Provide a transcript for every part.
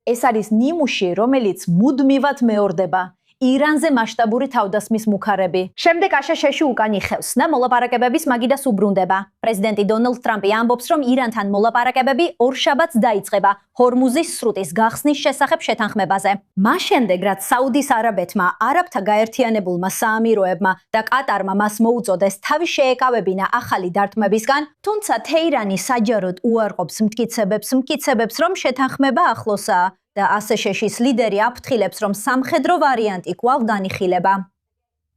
ეს არის ნიმუში, რომელიც მუდმივად მეორდება. ირანზე მასშტაბური თავდასხმის მუქარები. შემდეგ აშშ-ში უკან იხევს და მოლაპარაკებების მაგიდას უბრუნდება. პრეზიდენტი დონალდ ტრამპი ამბობს, რომ ირანთან მოლაპარაკებები ორშაბათს დაიწყება ჰორმუზის სრუტის გახსნის შესახებ შეთანხმებაზე. მას შემდეგ, რაც საუდის არაბეთმა, არაბთა გაერთიანებულმა საამიროებმა და კატარმა მას მოუწოდეს თავი შეეკავებინა ახალი დარტყმებისგან, თუმცა თეირანი საჯაროდ უარყოფს მტკიცებებს, რომ შეთანხმება ახლოსაა. და აშშ-ის ლიდერი აფრთხილებს, რომ სამხედრო ვარიანტი კვლავ განიხილება.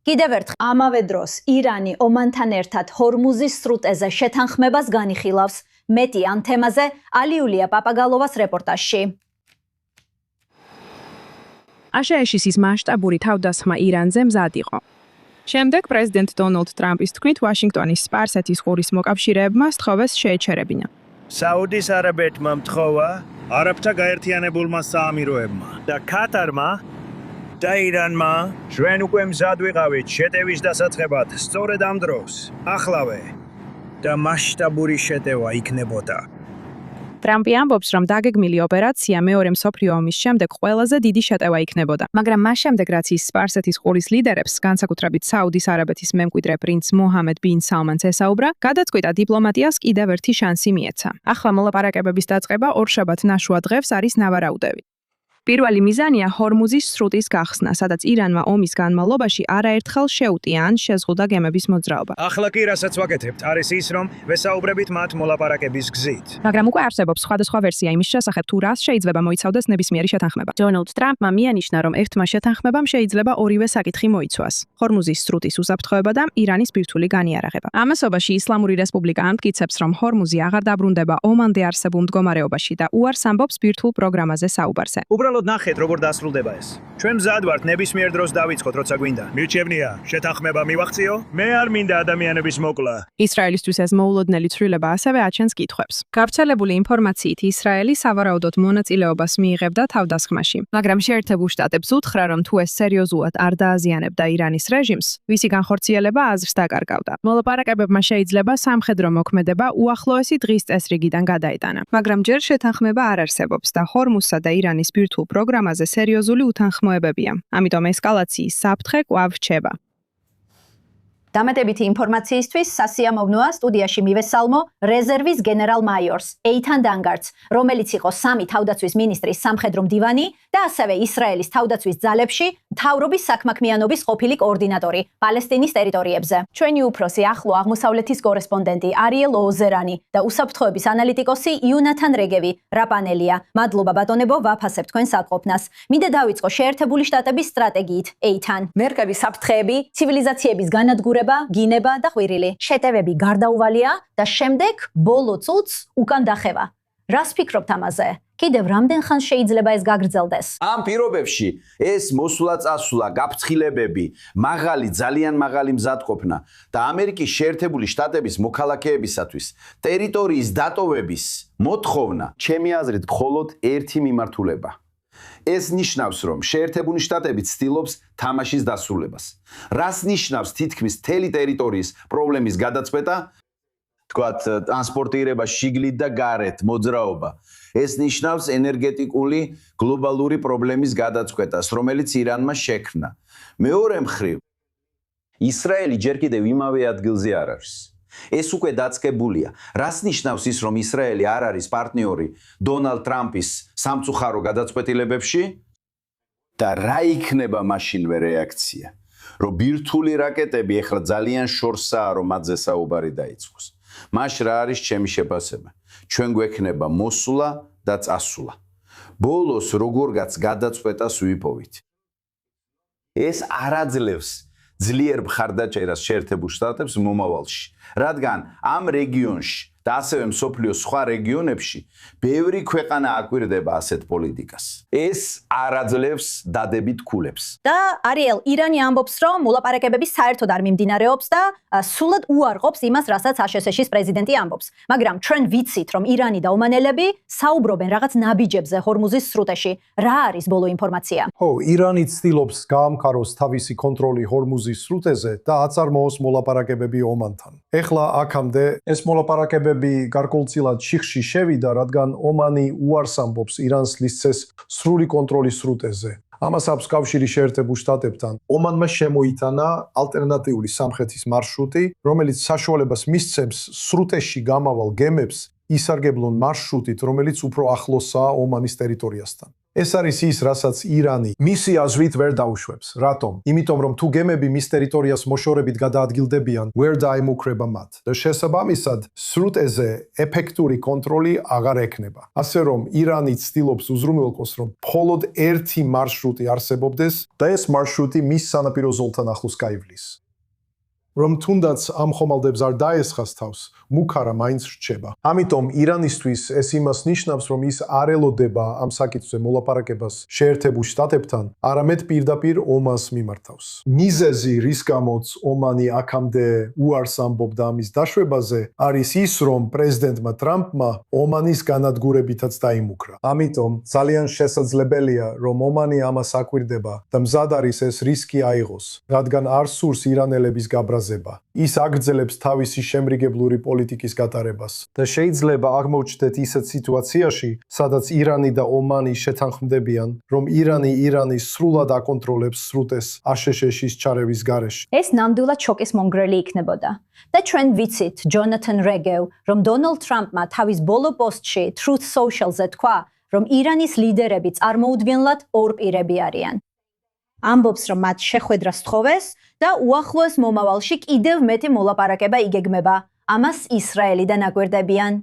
კიდევ ერთხელ, ამავე დროს ირანი ომანთან ერთად ჰორმუზის სრუტეზე შეთანხმებას განიხილავს. მეტი ამ თემაზე ალიულია პაპაგალოვას რეპორტაჟში. აშშ-ის მასშტაბური თავდასხმა ირანზე მზად იყო. შემდეგ პრეზიდენტ დონალდ ტრამპის თქმით, ვაშინგტონის სპარსეთის ყურის მოკავშირეებმა სთხოვეს შეეჩერებინა. საუდის არაბეთმა მთხოვა არაბთა გაერთიანებულმა საამიროებმა და კატარმა და ირანმა ჩვენ უკვე მზად ვიყავით შეტევის დასაწყებად სწორედ ამ დროს ახლავე და მასშტაბური შეტევა იქნებოდა. ტრამპი ამბობს, რომ დაგეგმილი ოპერაცია მეორე მსოფლიო ომის შემდეგ ყველაზე დიდი შეტევა იქნებოდა. მაგრამ მას შემდეგ, რაც ის სპარსეთის ყურის ლიდერებს, განსაკუთრებით საუდის არაბეთის მემკვიდრე პრინც მოჰამედ ბინ სალმანს ესაუბრა, გადაწყვიტა დიპლომატიას კიდევ ერთი შანსი მიეცა. ახლა მოლაპარაკებების დაწყება ორშაბათ ნაშუა დღეს არის ნავარაუდევი. პირველი მიზანია ჰორმუზის სრუტის გახსნა, სადაც ირანმა ომის განმავლობაში არაერთხელ შეუტია ან შეზღუდა გემების მოძრაობა. ახლა კი რასაც ვაკეთებთ, არის ის, რომ ვესაუბრებით მათ მოლაპარაკების გზით. მაგრამ უკვე არსებობს სხვადასხვა ვერსია იმის შესახებ, თუ რას შეიძლება მოიცავდეს ნებისმიერი შეთანხმება. დონალდ ტრამპმა მიანიშნა, რომ ერთმა შეთანხმებამ შეიძლება ორივე საკითხი მოიცვას: ჰორმუზის სრუტის უსაფრთხოება და ირანის ბირთვული განიარაღება. ამასობაში ისლამური რესპუბლიკა ამტკიცებს, რომ ჰორმუზი აღარ დაბრუნდება ომამდე არსებულ მდგომარეობაში და უარს ამბობს ბირთვულ პროგრამაზე საუბარზე. ნახეთ, როგორ დასრულდება ეს. ჩვენ მზად ვართ ნებისმიერ დროს დავიწყოთ, როცა გვინდა. მირჩევნია, შეთანხმება მივახციო? მე არ მინდა ადამიანების მოკლა. ისრაელისთვის ეს მოულოდნელი ცვლილება ასევე აჩენს კითხვებს. გავრცელებული ინფორმაციით, ისრაელი სავარაუდოდ მონაწილეობას მიიღებდა თავდასხმაში, მაგრამ შეერთებულ შტატებს უთხრა, რომ თუ ეს სერიოზულად არ დააზიანებდა ირანის რეჟიმს, ვისი განხორციელება აზრს დაკარგავდა. მოლაპარაკებებმა შეიძლება სამხედრო მოქმედება უახლოესი დღის წესრიგიდან გადაეტანა, მაგრამ ჯერ შეთანხმება არ არსებობს და ჰორმუზსა და ირანის ბირთვულ პროგრამაზე სერიოზული უთანხმოებებია. ამიტომ ესკალაციის საფრთხე კვლავ რჩება. დამატებითი ინფორმაციისთვის სასიამოვნოა სტუდიაში მივესალმო რეზერვის გენერალ-მაიორს ეითან დანგარდს, რომელიც იყო სამი თავდაცვის მინისტრის სამხედრო მდივანი და ასევე ისრაელის თავდაცვის ძალებში მთავრობის საქმაქმიანობის ყოფილი კოორდინატორი პალესტინის ტერიტორიებზე. ჩვენი უფროსი ახლო აღმოსავლეთის კორესპონდენტი არიელ ოზერანი და უსაფრთხოების ანალიტიკოსი იუნათან რეგევი რაპანელია. მადლობა ბატონებო, ვაფასებ თქვენ საკყოფნას. მინდა დავიწყო შეერთებული შტატების სტრატეგიით ეითან. მერკების საფრთხეები, ცივილიზაციების განადგურება, გინება და ყვირილი. შეტევები გარდაუვალია და შემდეგ ბოლო წუთს უკან დახევა. რას ფიქრობთ ამაზე? კიდევ რამდენ ხანს შეიძლება ეს გაგრძელდეს? ამ პირობებში ეს მოსვლა-წასვლა, გაფრთხილებები, ძალიან მაღალი მზადყოფნა და ამერიკის შეერთებული შტატების მოქალაქეებისათვის ტერიტორიის დატოვების მოთხოვნა, ჩემი აზრით, მხოლოდ ერთი მიმართულება. ეს ნიშნავს, რომ შეერთებული შტატები ცდილობს თამაშის დასრულებას. რას ნიშნავს თითქმის მთელი ტერიტორიის პრობლემის გადაწყვეტა? თქვათ, ტრანსპორტირება შიგნით და გარეთ, მოძრაობა. ეს ნიშნავს ენერგეტიკული გლობალური პრობლემის გადაწყვეტას, რომელიც ირანმა შექმნა. მეორე მხრივ, ისრაელი ჯერ კიდევ იმავე ადგილზე არ არის. ეს უკვე დაწყებულია. რას ნიშნავს ის, რომ ისრაელი არ არის პარტნიორი დონალდ ტრამპის სამწუხარო გადაწყვეტილებებში? და რა იქნება მაშინვე რეაქცია? რომ ბირთვული რაკეტები ეხლა ძალიან შორსაა, რომ მათზე საუბარი დაიწყოს. მაშ რა არის ჩემი შეფასება? ჩვენ გვექნება მოსვლა და წასვლა. ბოლოს როგორღაც გადაწყვეტას ვიპოვით. ეს არ აძლევს ძლიერ მხარდაჭერას შეერთებულ შტატებს მომავალში, რადგან ამ რეგიონში და ასევე მსოფლიოს სხვა რეგიონებში ბევრი ქვეყანა აკვირდება ასეთ პოლიტიკას. ეს არ აძლევს დადებით ქულებს. და არიელ, ირანი ამბობს, რომ მოლაპარაკებები საერთოდ არ მიმდინარეობს და სულად უარყოფს იმას, რასაც აშშ-ის პრეზიდენტი ამბობს. მაგრამ ჩვენ ვიცით, რომ ირანი და ომანელები საუბრობენ რაღაც ნაბიჯებზე ჰორმუზის სრუტეში. რა არის ბოლო ინფორმაცია? ირანი ცდილობს გაამქაროს თავისი კონტროლი ჰორმუზის სრუტეზე და აწარმოოს მოლაპარაკებები ომანთან. ეხლა აქამდე ეს მოლაპარაკებები გარკვეულწილად შიხში შევიდა, რადგან ომანი უარს ამბობს ირანს ლისცეს სრული კონტროლის სრუტეზე. ამას აქვს კავშირი შეერთებულ შტატებთან. ომანმა შემოიტანა ალტერნატიული სამხრეთის მარშრუტი, რომელიც საშუალებას მისცემს სრუტეში გამავალ გემებს ისარგებლონ მარშრუტით, რომელიც უფრო ახლოსაა ომანის ტერიტორიასთან. ეს არის ის, რასაც ირანი მისი აზრით ვერ დაუშვებს. რატომ? იმიტომ რომ თუ გემები მის ტერიტორიას მოშორებით გადაადგილდებიან, ვერ დაემუქრება მათ. და შესაბამისად, სრუტეზე ეფექტური კონტროლი აღარ ექნება. ასე რომ ირანი ცდილობს უზრუნველყოს, რომ მხოლოდ ერთი მარშრუტი არსებობდეს და ეს მარშრუტი მის სანაპირო ზოლთან ახლოს გაივლის. რომ თუნდაც ამ ხომალდებს არ დაესხას თავს, მუქარა მაინც რჩება. ამიტომ ირანისთვის ეს იმას ნიშნავს, რომ ის არ ელოდება ამ საკითხზე მოლაპარაკებას შეერთებულ შტატებთან, არამედ პირდაპირ ომანს მიმართავს. მიზეზი, რის გამოც ომანი აქამდე უარს ამბობდა ამის დაშვებაზე, არის ის, რომ პრეზიდენტმა ტრამპმა ომანის განადგურებითაც დაიმუქრა. ამიტომ ძალიან შესაძლებელია, რომ ომანი ამას აკვირდება და მზად არის ეს რისკი აიღოს, რადგან არ სურს ირანელების გაბრაზება. ის აგრძელებს თავისი შემრიგებლური პოლიტიკის გატარებას და შეიძლება აღმოჩნდეთ ისეთ სიტუაციაში, სადაც ირანი და ომანი შეთანხმდებიან, რომ ირანი ირანის სრულად აკონტროლებს სრუტეს აშშ-ის ჩარევის გარეშე. ეს ნამდვილად შოკის მონგრელი იქნებოდა. და ჩვენ ვიცით, ჯონათან რეგევ, რომ დონალდ ტრამპმა თავის ბოლო პოსტში Truth Social-ზე თქვა, რომ ირანის ლიდერები წარმოუდგენლად ორპირები არიან. ამბობს, რომ მათ შეხვედრა სთხოვეს და უახლოეს მომავალში კიდევ მეტი მოლაპარაკება იგეგმება. ამას ისრაელიდან აგვერდებიან.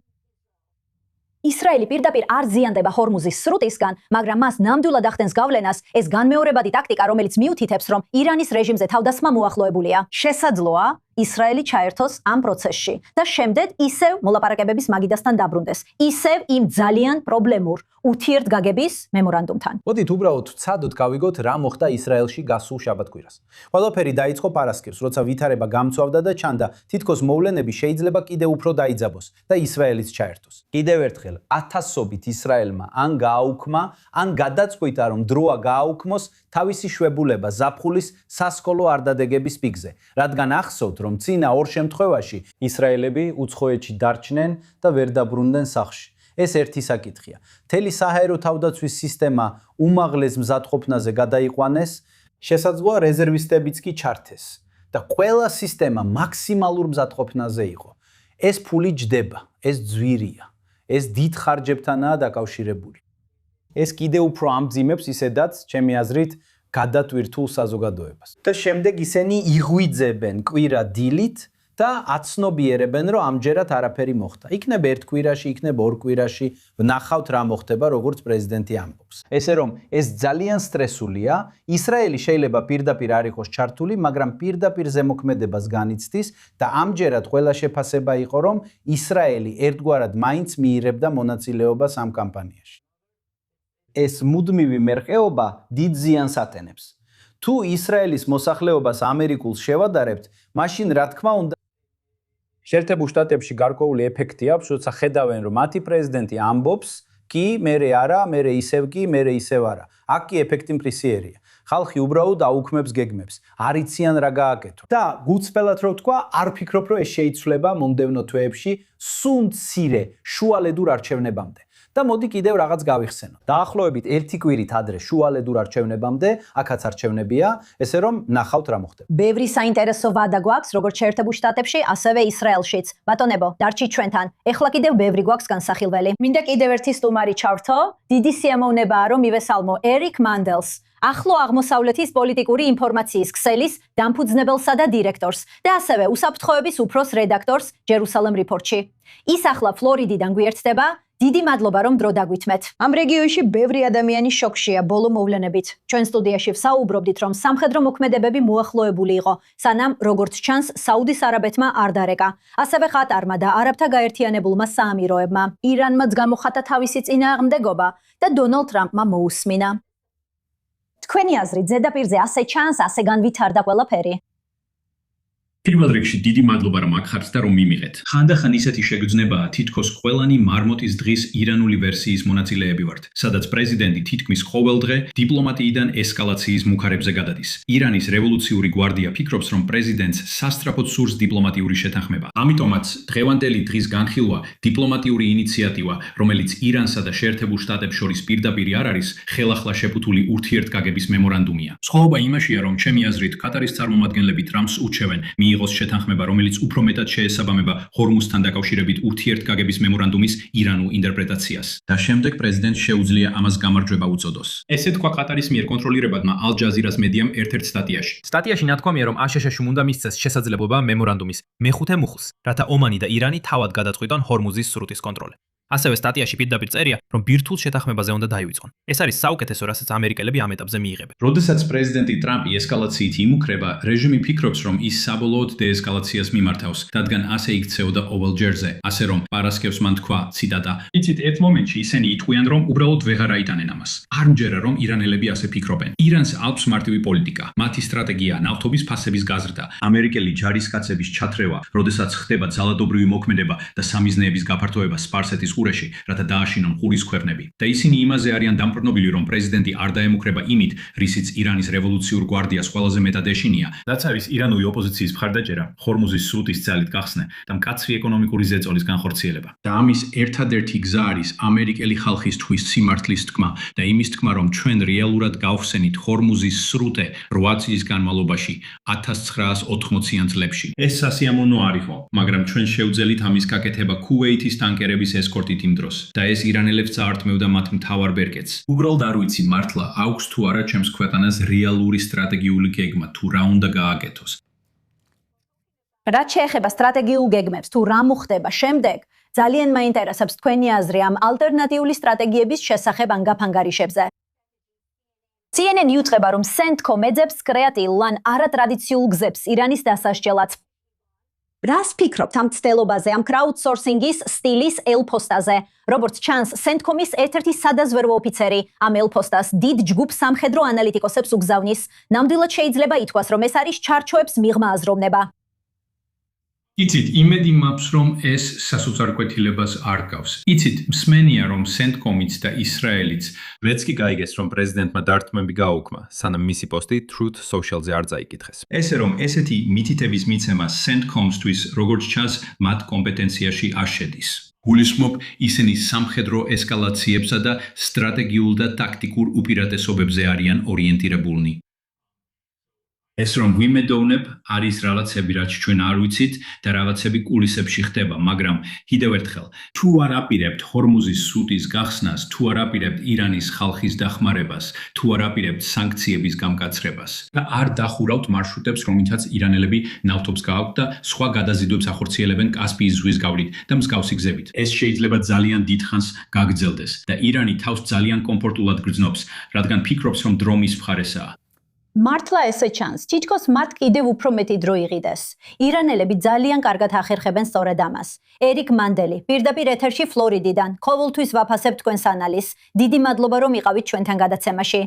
ისრაელი პირდაპირ არ ზიანდება ჰორმუზის სრუტისგან, მაგრამ მას ნამდვილად ახდენს გავლენას ეს განმეორებადი ტაქტიკა, რომელიც მიუთითებს, რომ ირანის რეჟიმზე თავდასხმა მოახლოებულია. შესაძლოა, ისრაელი ჩაერთოს ამ პროცესში და შემდეგ ისევ მოლაპარაკებების მაგიდასთან დაბრუნდეს. ისევ იმ ძალიან პრობლემურ ურთიერთგაგების მემორანდუმთან. მოდით უბრალოდ ვცადოთ გავიგოთ რა მოხდა ისრაელში გასულ შაბათ-კვირას. ყველაფერი დაიწყო პარასკევს, როცა ვითარება გამწვავდა და ჩანდა, თითქოს მოვლენები შეიძლება კიდევ უფრო დაიძაბოს და ისრაელიც ჩაერთოს. კიდევ ერთხელ, ათასობით ისრაელმა ან გააუქმა, ან გადაწყვიტა, რომ დროა გააუქმოს თავისი შვებულება ზაფხულის სასკოლო არდადეგების პიკზე, რადგან ახსოვთ, რომ წინა ორ შემთხვევაში ისრაელები უცხოეთში დარჩნენ და ვერ დაბრუნდნენ სახლში. ეს ერთი საკითხია. მთელი საჰაერო თავდაცვის სისტემა უმაღლეს მზადყოფნაზე გადაიყვანეს, შესაძლოა რეზერვისტებიც კი ჩართეს და ყველა სისტემა მაქსიმალურ მზადყოფნაზე იყო. ეს ფული ჯდება, ეს ძვირია, ეს დიდ ხარჯებთანაა დაკავშირებული. ეს კიდევ უფრო ამძიმებს ისედაც, ჩემი აზრით, გადატვირთულ საზოგადოებას. და შემდეგ ისინი იღვიძებენ კვირა დილით და აცნობიერებენ, რომ ამჯერად არაფერი მოხდა. იქნებ ერთ კვირაში, იქნებ ორ კვირაში, ვნახავთ რა მოხდება, როგორც პრეზიდენტი ამბობს. ესე რომ ეს ძალიან სტრესულია, ისრაელი შეიძლება პირდაპირ არ იყოს ჩართული, მაგრამ პირდაპირ ზემოქმედებას განიცდის და ამჯერად ყველა შეფასება იყო, რომ ისრაელი ერთგვარად მაინც მიიღებდა მონაწილეობას ამ კამპანიაში. ეს მუდმივი მერყეობა დიდ ზიანს ატენებს. თუ ისრაელის მოსახლეობას ამერიკულს შევადარებთ, მაშინ რა თქმა უნდა შეერთებულ შტატებში გარკვეული ეფექტი აქვს, როცა ხედავენ, რომ მათი პრეზიდენტი ამბობს, კი, მერე არა, მერე ისევ კი, მერე ისევ არა. აქ კი ეფექტი მტრისიერია. ხალხი უბრალოდ აუქმებს გეგმებს, არ იციან რა გააკეთონ. და გუცფელად რო ვთქვა, არ ვფიქრობ, რომ ეს შეიცვლება მომდევნო თვეებში სულ მცირე შუალედურ არჩევნებამდე. და მოდი კიდევ რაღაც გავიხსენო. დაახლოებით 1 კვირით ადრე შუალედურ არჩევნებამდე, აქაც არჩევნებია, ესე რომ ნახავთ რა მოხდება. ბევრი საინტერესო ვადა გვაქვს, როგორც შეერთებულ შტატებში, ასევე ისრაელშიც. ბატონებო, დარჩით ჩვენთან. ეხლა კიდევ ბევრი გვაქვს განსახილველი. მინდა კიდევ ერთი სტუმარი ჩავრთო. დიდი სიამოვნებაა, რომ მივესალმო ერიკ მანდელს, ახლო აღმოსავლეთის პოლიტიკური ინფორმაციის ქსელის დამფუძნებელსა და დირექტორს და ასევე უსაფრთხოების უფროს რედაქტორს ჯერუსალემ რიპორტში. ის ახლა ფლორიდიდან გვიერთდება. დიდი მადლობა, რომ დრო დაგვითმეთ. ამ რეგიონში ბევრი ადამიანი შოქშია ბოლო მოვლენებით. ჩვენ სტუდიაში ვსაუბრობდით, რომ სამხედრო მოქმედებები მოახლოებული იყო, სანამ როგორც ჩანს, საუდის არაბეთმა არ დარეკა. ასევე ყატარმა და არაბთა გაერთიანებულმა საამიროებმა. ირანმაც გამოხატა თავისი წინააღმდეგობა და დონალდ ტრამპმა მოусმინა. თქვენი აზრით, ზედაპირზე ასე ჩანს, ასე განვითარდა ყველაფერი? პირველ რიგში დიდი მადლობა რომ აქ და რომ მიმიღეთ. ხანდახან ისეთი შეგრძნებაა, თითქოს ყველანი მარმოტის დღის ირანული ვერსიის მონაწილეები ვართ, სადაც პრეზიდენტი თითქმის ყოველდღე დიპლომატიიდან ესკალაციის მუქარებზე გადადის. ირანის რევოლუციური გვარდია ფიქრობს, რომ პრეზიდენტს სასწრაფოდ სურს დიპლომატიური შეთანხმება. ამიტომაც დღევანდელი დღის განხილვა დიპლომატიური ინიციატივა, რომელიც ირანსა და შეერთებულ შტატებს შორის პირდაპირ არ არის, ხელახლა შეფუთული ურთიერთგაგების მემორანდუმია. სხვაობა იმაშია, რომ ჩემი აზრით კატარის წარმომადგენლები ტრამპს უჩევენ მიიღოს შეთანხმება, რომელიც უფრო მეტად შეესაბამება ჰორმუზთან დაკავშირებით ურთიერთგაგების მემორანდუმის ირანულ ინტერპრეტაციას. და შემდეგ პრეზიდენტს შეუძლია ამას გამარჯვება უწოდოს. ესე თქვა კატარის მიერ კონტროლირებადმა ალ-ჯაზირას მედიამ ერთ-ერთ სტატიაში. სტატიაში ნათქვამია, რომ აშშ-მ უნდა მისცეს შესაძლებლობა მემორანდუმის მეხუთე მუხლს, რათა ომანი და ირანი თავად გადაწყვიტონ ჰორმუზის სრუტის კონტროლი. ასევე სტატიაში პირდაპირ წერია, რომ ბირთვულ შეთანხმებაზე უნდა დაივიწყონ. ეს არის საუკეთესო, რასაც ამერიკელები ამ ეტაპზე მიიღებენ. როდესაც პრეზიდენტი ტრამპი ესკალაციით იმუქრება, რეჟიმი ფიქრობს, რომ ის საბოლოოდ დეესკალაციას მიმართავს, რადგან ასე იქცეოდა ოვალ ჯერზე, ასე რომ პარასკევს მან თქვა, ციტატა: "იცით, ერთ მომენტში ისინი იტყვიან, რომ უბრალოდ ვეღარ აიტანენ ამას. არ მჯერა, რომ ირანელები ასე ფიქრობენ. ირანს აქვს მარტივი პოლიტიკა. მათი სტრატეგია ნავთობის ფასების გაზრდა, ამერიკელი ჯარისკაცების ჩათრევა, როდესაც ხდება ძალადობრივი მოქმედება და სამიზნეების გაფართოება სპარსეთის ყურეში, რათა დააშინონ ყურის ქვეყნები. და ისინი იმაზე არიან დამფრთხობილი, რომ პრეზიდენტი არ დაემუქრება იმით, რისიც ირანის რევოლუციურ გვარდიას ყველაზე მეტად ეშინია. რაც არის ირანული ოპოზიციის მხარდაჭერა, ჰორმუზის სრუტის ძალით გახსნე და მკაცრი ეკონომიკური ზეწოლის განხორციელება. და ამის ერთადერთი გზა არის ამერიკელი ხალხის თვის სიმართლის თქმა და იმის თქმა, რომ ჩვენ რეალურად გავხსენით ჰორმუზის სრუტე 8 წლის განმავლობაში 1980-იან წლებში. ეს სასიამოვნო არ იყო, მაგრამ ჩვენ შევძელით ამის გაკეთება ქუვეითის ტანკერების ესკორტით იმ დროს და ეს ირანელებს წაართმევდა მათ მთავარ ბერკეტს. უბრალოდ არ ვიცი მართლა აქვს თუ არა ჩემს ქვეყანას რეალური სტრატეგიული გეგმა თუ რა უნდა გააკეთოს. რაც შეეხება სტრატეგიულ გეგმებს, თუ რა მოხდება შემდეგ, ძალიან მაინტერესებს თქვენი აზრი ამ ალტერნატიული სტრატეგიების შესახებ ანგარიშებზე. CNN იუწყება, რომ CENTCOM ეძებს კრეატიულ ან არატრადიციულ გზებს ირანის დასასჯელად. რას ფიქრობთ ამ ცდელობაზე, ამ crowdsourcing-ის სტილის ელფოსტაზე? როგორც ჩანს, CENTCOM-ის ერთ-ერთი სადაზვერვო ოფიცერი ამ ელფოსტას დიდ ჯგუფ სამხედრო ანალიტიკოსებს უგზავნის. ნამდვილად შეიძლება ითქვას, რომ ეს არის ჩარჩოებს მიღმა აზროვნება. იცით, იმედი მაქვს, რომ ეს სასოწარკვეთილებას არ გავს. იცით, მსმენია, რომ CENTCOM-იც და ისრაელიც ვეც კი გაიგეს, რომ პრეზიდენტმა დარტყმები გააუქმა, სანამ მისი პოსტი Truth Social-ზე არ წაიკითხეს. ესე რომ ესეთი მითითების მიცემა CENTCOM-ისთვის, როგორც ჩანს, მათ კომპეტენციაში არ შედის. გულისხმობ, ისინი სამხედრო ესკალაციებსა და სტრატეგიულ და ტაქტიკურ უპირატესობებზე არიან ორიენტირებულნი. ეს რომ ვიმედოვნებ, არის რაღაცები, რაც ჩვენ არ ვიცით და რაღაცები კულისებში ხდება, მაგრამ კიდევ ერთხელ, თუ არ აპირებთ ჰორმუზის სრუტის გახსნას, თუ არ აპირებთ ირანის ხალხის დახმარებას, თუ არ აპირებთ სანქციების გამკაცრებას და არ დახურავთ მარშრუტებს, რომლითაც ირანელები ნავთობს გააქვთ და სხვა გადაზიდვებს ახორციელებენ კასპიის ზღვის გავლით და მსგავსი გზებით. ეს შეიძლება ძალიან დიდ ხანს გაგრძელდეს და ირანი თავს ძალიან კომფორტულად გრძნობს, რადგან ფიქრობს, რომ დრო მის მხარესაა. მართლა ესე ჩანს, თითქოს მათ კიდევ უფრო მეტი დრო იღიდეს. ირანელები ძალიან კარგად ახერხებენ სწორედ ამას. ერიკ მანდელი, პირდაპირ ეთერში ფლორიდიდან. ყოველთვის ვაფასებ თქვენს ანალიზს. დიდი მადლობა, რომ იყავით ჩვენთან გადაცემაში.